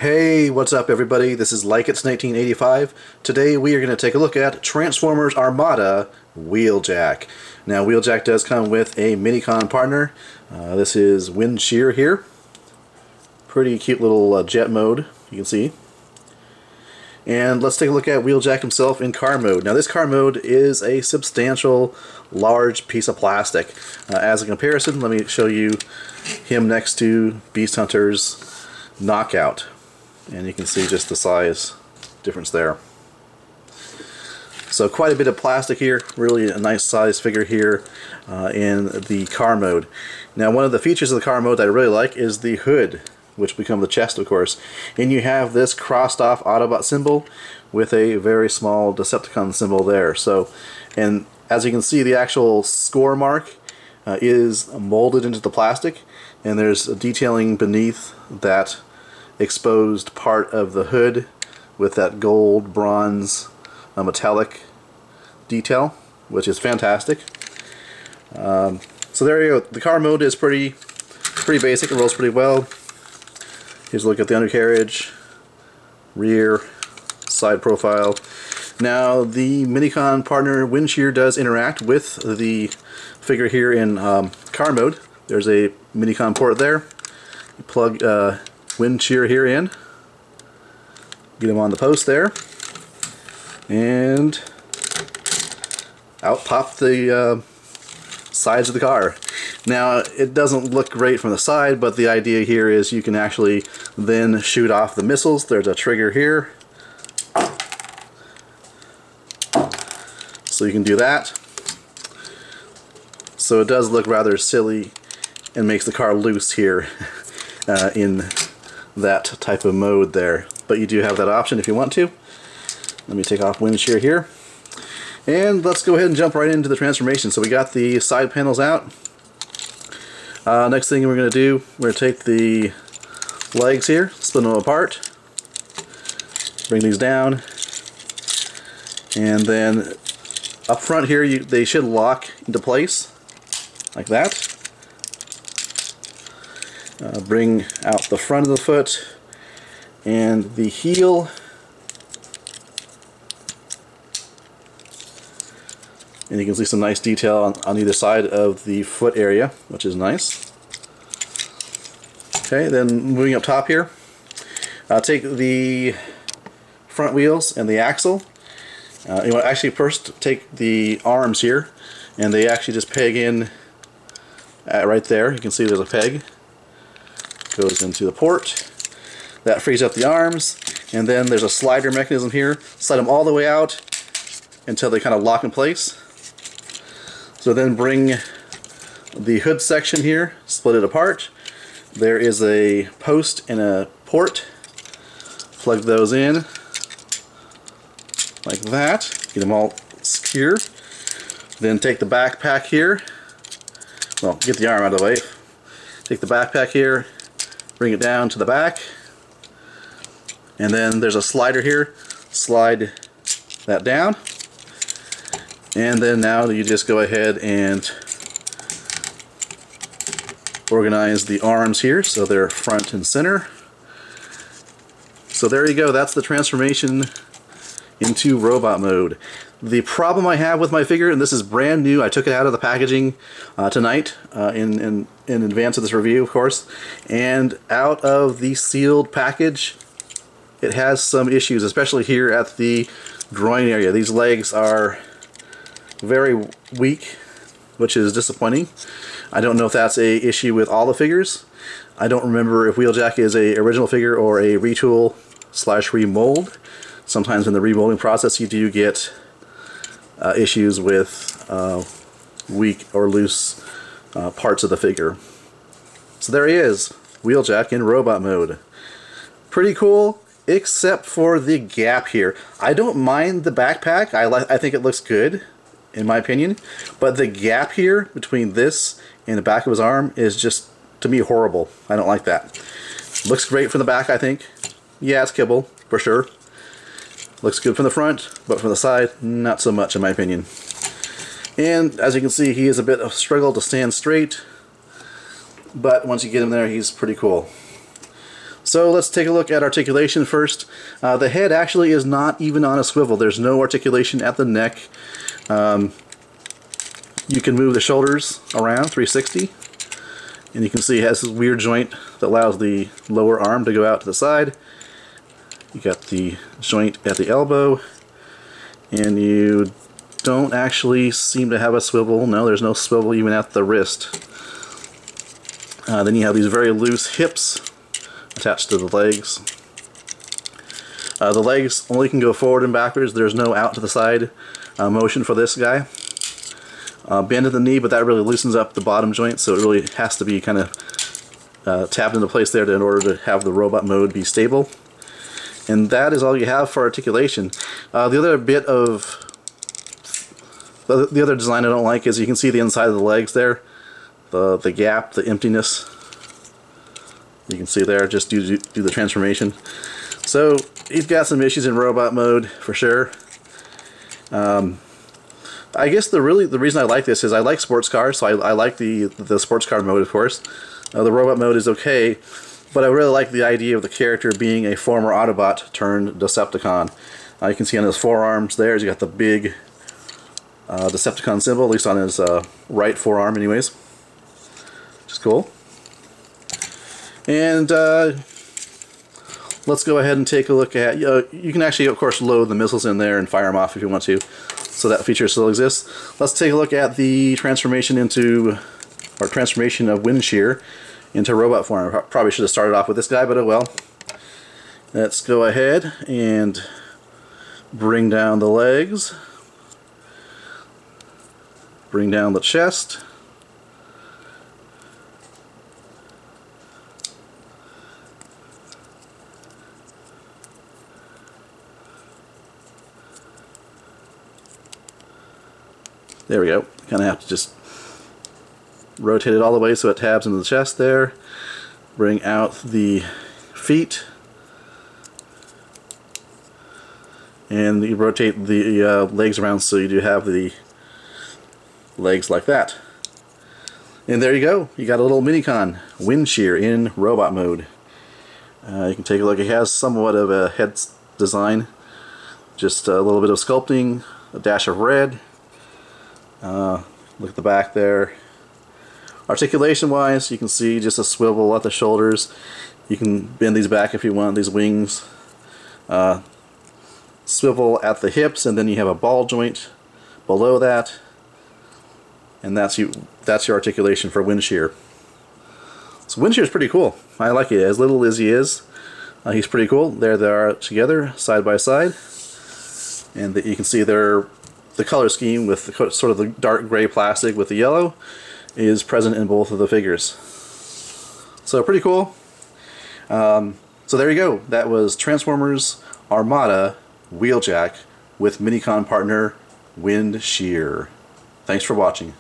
Hey, what's up everybody? This is Like It's 1985. Today we are going to take a look at Transformers Armada Wheeljack. Now Wheeljack does come with a Minicon partner. This is Wind Shear here. Pretty cute little jet mode, you can see. And let's take a look at Wheeljack himself in car mode. Now this car mode is a substantial, large piece of plastic. As a comparison, let me show you him next to Beast Hunter's Knockout. And you can see just the size difference there. So quite a bit of plastic here, really a nice size figure here in the car mode. Now one of the features of the car mode that I really like is the hood, which becomes the chest of course. And you have this crossed off Autobot symbol with a very small Decepticon symbol there. So, and as you can see, the actual score mark is molded into the plastic, and there's a detailing beneath that exposed part of the hood with that gold, bronze, metallic detail, which is fantastic. So there you go. The car mode is pretty basic. It rolls pretty well. Here's a look at the undercarriage, rear, side profile. Now the Minicon partner Wind Shear does interact with the figure here in car mode. There's a Minicon port there. You plug Wind Shear here in, get him on the post there, and out pop the sides of the car. Now it doesn't look great from the side, but the idea here is you can actually then shoot off the missiles. There's a trigger here, so you can do that. So it does look rather silly and makes the car loose here in that type of mode there, but you do have that option if you want to. Let me take off Wind Shear here, and let's go ahead and jump right into the transformation. So we got the side panels out. Next thing we're going to do, we're going to take the legs here, split them apart, bring these down, and then up front here they should lock into place like that. Bring out the front of the foot and the heel, and you can see some nice detail on either side of the foot area, which is nice. Okay, then moving up top here, take the front wheels and the axle. You want to actually first take the arms here, and they actually just peg in right there. You can see there's a peg. Goes into the port. That frees up the arms, and then there's a slider mechanism here. Slide them all the way out until they kind of lock in place. So then bring the hood section here, split it apart. There is a post and a port. Plug those in like that. Get them all secure. Then take the backpack here. Well, get the arm out of the way. Take the backpack here, bring it down to the back, and then there's a slider here. Slide that down, and then now you just go ahead and organize the arms here so they're front and center. So there you go, that's the transformation into robot mode. The problem I have with my figure, and this is brand new, I took it out of the packaging tonight in advance of this review, of course, and out of the sealed package it has some issues, especially here at the groin area. These legs are very weak, which is disappointing. I don't know if that's a issue with all the figures. I don't remember if Wheeljack is a original figure or a retool / remold. Sometimes in the remolding process you do get issues with weak or loose parts of the figure. So there he is, Wheeljack in robot mode. Pretty cool, except for the gap here. I don't mind the backpack. I think it looks good, in my opinion, but the gap here between this and the back of his arm is just, to me, horrible. I don't like that. Looks great from the back, I think. Yeah, it's kibble, for sure. Looks good from the front, but from the side, not so much in my opinion. And as you can see, he is a bit of a struggle to stand straight, but once you get him there, he's pretty cool. So let's take a look at articulation first. The head actually is not even on a swivel. There's no articulation at the neck. You can move the shoulders around 360, and you can see it has this weird joint that allows the lower arm to go out to the side. You got the joint at the elbow, and you don't actually seem to have a swivel. No, there's no swivel even at the wrist. Then you have these very loose hips attached to the legs. The legs only can go forward and backwards. There's no out to the side motion for this guy. Bend at the knee, but that really loosens up the bottom joint, so it really has to be kind of tapped into place there in order to have the robot mode be stable. And that is all you have for articulation. The other bit of the other design I don't like is you can see the inside of the legs there, the gap, the emptiness. You can see there just do the transformation. So he's got some issues in robot mode for sure. I guess the reason I like this is I like sports cars, so I like the sports car mode, of course. The robot mode is okay, but I really like the idea of the character being a former Autobot turned Decepticon. You can see on his forearms there, he's got the big Decepticon symbol, at least on his right forearm anyways. Which is cool. And let's go ahead and take a look at, you can actually of course load the missiles in there and fire them off if you want to, so that feature still exists. Let's take a look at the transformation transformation of Wind Shear into robot form. I probably should have started off with this guy, but oh well. Let's go ahead and bring down the legs, bring down the chest, there we go. Kind of have to just rotate it all the way so it tabs into the chest there. Bring out the feet. And you rotate the legs around so you do have the legs like that. And there you go. You got a little Minicon Wind Shear in robot mode. You can take a look. It has somewhat of a head design. Just a little bit of sculpting, a dash of red. Look at the back there. Articulation wise, you can see just a swivel at the shoulders. You can bend these back if you want, these wings. Swivel at the hips, and then you have a ball joint below that. And that's your articulation for Wind Shear. So Wind Shear is pretty cool. I like it. As little as he is, he's pretty cool. There they are together, side by side. And you can see the color scheme with the sort of the dark gray plastic with the yellow is present in both of the figures. So pretty cool. So there you go. That was Transformers Armada Wheeljack with Minicon partner Wind Shear. Thanks for watching.